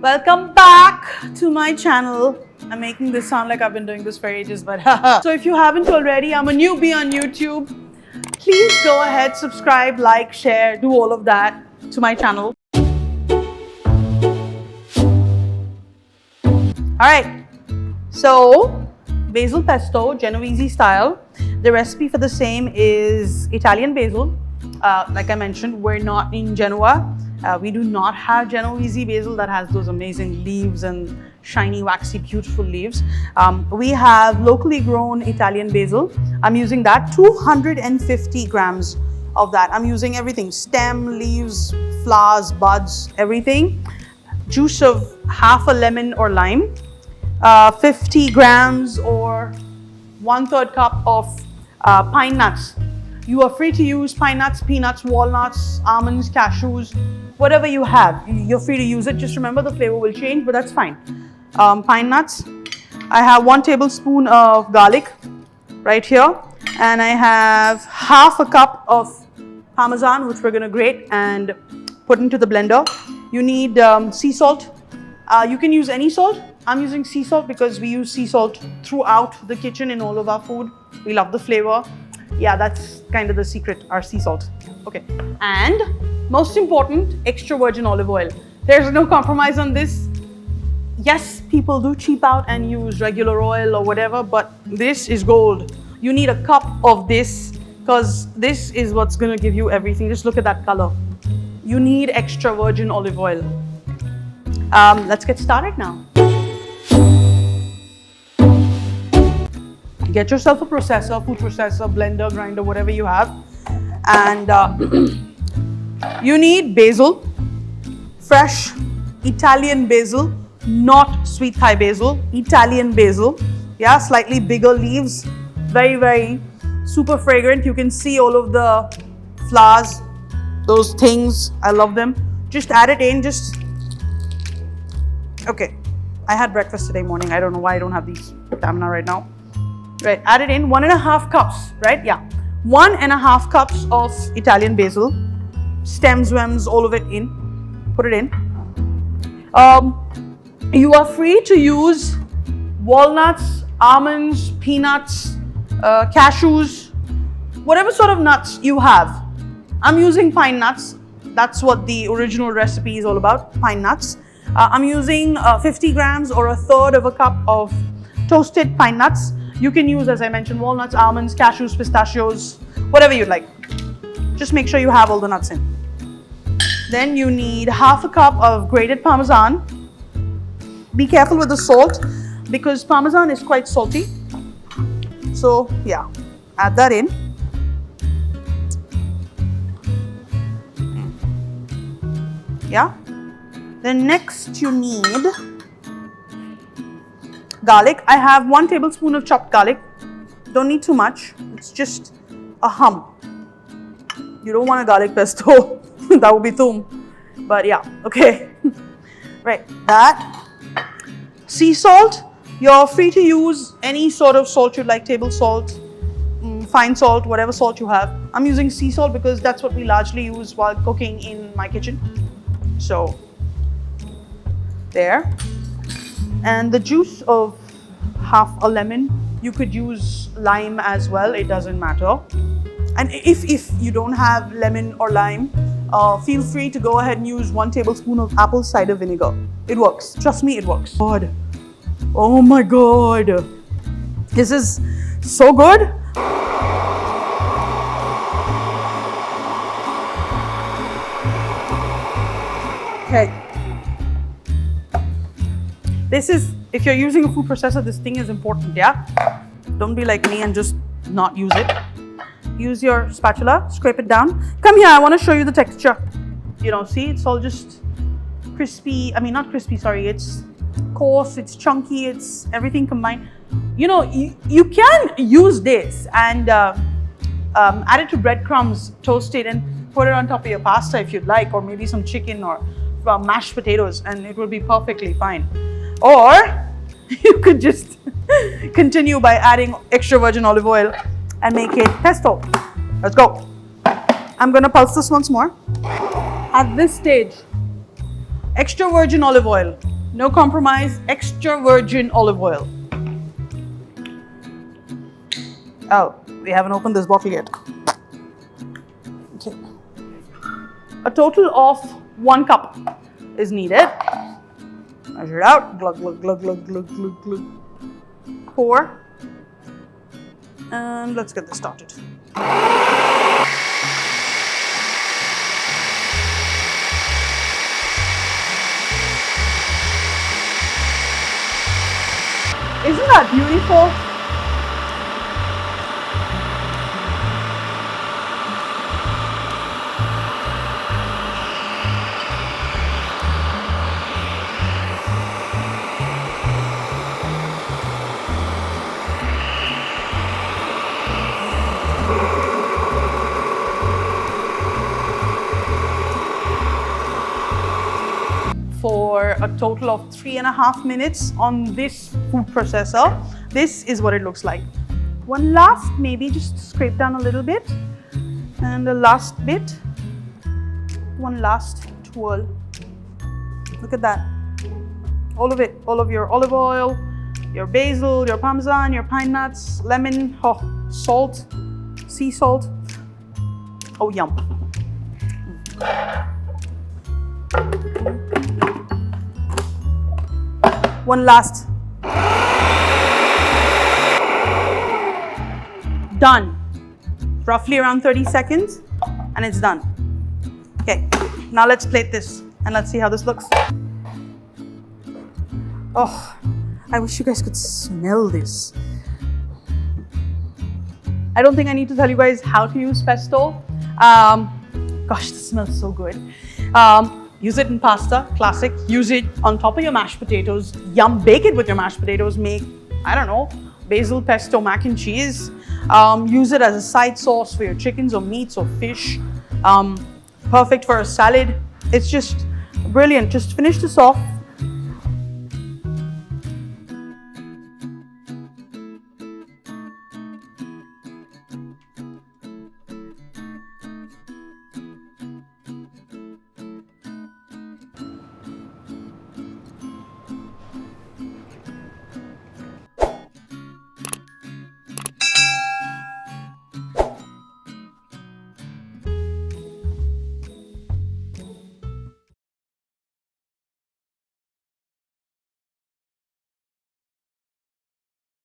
Welcome back to my channel. I'm making this sound like I've been doing this for ages, but so if you haven't already, I'm a newbie on YouTube. Please go ahead, subscribe, like, share, do all of that to my channel. Alright, so basil pesto, Genovese style. The recipe for the same is Italian basil. Like I mentioned, we're not in Genoa. We do not have Genovese basil that has those amazing leaves and shiny, waxy, beautiful leaves. We have locally grown Italian basil. I'm using that, 250 grams of that. I'm using everything, stem, leaves, flowers, buds, everything. Juice of half a lemon or lime, 50 grams or 1/3 cup of pine nuts. You are free to use pine nuts, peanuts, walnuts, almonds, cashews, whatever you have. You're free to use it. Just remember the flavor will change, but that's fine. Pine nuts. I have 1 tablespoon of garlic right here, and I have half a cup of Parmesan, which we're going to grate and put into the blender. You need sea salt. You can use any salt. I'm using sea salt because we use sea salt throughout the kitchen in all of our food. We love the flavor. Yeah, that's kind of the secret, our sea salt. Okay, and most important, extra virgin olive oil. There's no compromise on this. Yes, people do cheap out and use regular oil or whatever, but this is gold. You need a cup of this because this is what's gonna give you everything. Just look at that color. You need extra virgin olive oil. Let's get started now. Get yourself a processor, food processor, blender, grinder, whatever you have. And you need basil, fresh Italian basil, not sweet Thai basil, Italian basil. Yeah, slightly bigger leaves, very, very super fragrant. You can see all of the flowers, those things. I love them. Just add it in, okay. I had breakfast today morning. I don't know why I don't have these stamina right now. Right, add it in, 1.5 cups, right? Yeah, 1.5 cups of Italian basil, stems, stems, all of it in, put it in. You are free to use walnuts, almonds, peanuts, cashews, whatever sort of nuts you have. I'm using pine nuts. That's what the original recipe is all about, pine nuts. I'm using 50 grams or 1/3 of a cup of toasted pine nuts. You can use, as I mentioned, walnuts, almonds, cashews, pistachios, whatever you'd like. Just make sure you have all the nuts in. Then you need half a cup of grated Parmesan. Be careful with the salt because Parmesan is quite salty. So yeah, add that in. Yeah. Then next you need garlic. I have 1 tablespoon of chopped garlic. Don't need too much. It's just a hum. You don't want a garlic pesto. That would be toom. But yeah, okay. Right, that. Sea salt. You're free to use any sort of salt you'd like. Table salt, fine salt, whatever salt you have. I'm using sea salt because that's what we largely use while cooking in my kitchen. So, there. And the juice of half a lemon. You could use lime as well, it doesn't matter. And if you don't have lemon or lime, feel free to go ahead and use 1 tablespoon of apple cider vinegar. It works, trust me, it works. God. Oh my God, this is so good. Okay. This is, if you're using a food processor, this thing is important, yeah? Don't be like me and just not use it. Use your spatula, scrape it down. Come here, I want to show you the texture. You know, see, it's all just crispy. I mean, not crispy, sorry. It's coarse, it's chunky, it's everything combined. You know, you can use this and add it to breadcrumbs, toast it, and put it on top of your pasta if you'd like, or maybe some chicken or mashed potatoes, and it will be perfectly fine. Or you could just continue by adding extra virgin olive oil and make it pesto. Let's go. I'm going to pulse this once more. At this stage, Extra virgin olive oil. No compromise, extra virgin olive oil. Oh, we haven't opened this bottle yet. Okay. A total of 1 cup is needed. Measure it out. Glug, glug, glug, glug, glug, glug, glug. Pour. And let's get this started. Isn't that beautiful? For a total of 3.5 minutes on this food processor. This is what it looks like. One last, maybe just scrape down a little bit, and the last bit, one last twirl. Look at that. All of it, all of your olive oil, your basil, your parmesan, your pine nuts, lemon, salt, sea salt. Oh, yum. One last. Done. Roughly around 30 seconds and it's done. Okay, now let's plate this and let's see how this looks. Oh, I wish you guys could smell this. I don't think I need to tell you guys how to use pesto. Gosh, this smells so good. Use it in pasta, classic. Use it on top of your mashed potatoes. Yum, bake it with your mashed potatoes. Make, I don't know, basil pesto mac and cheese. Use it as a side sauce for your chickens or meats or fish. Perfect for a salad. It's just brilliant. Just finish this off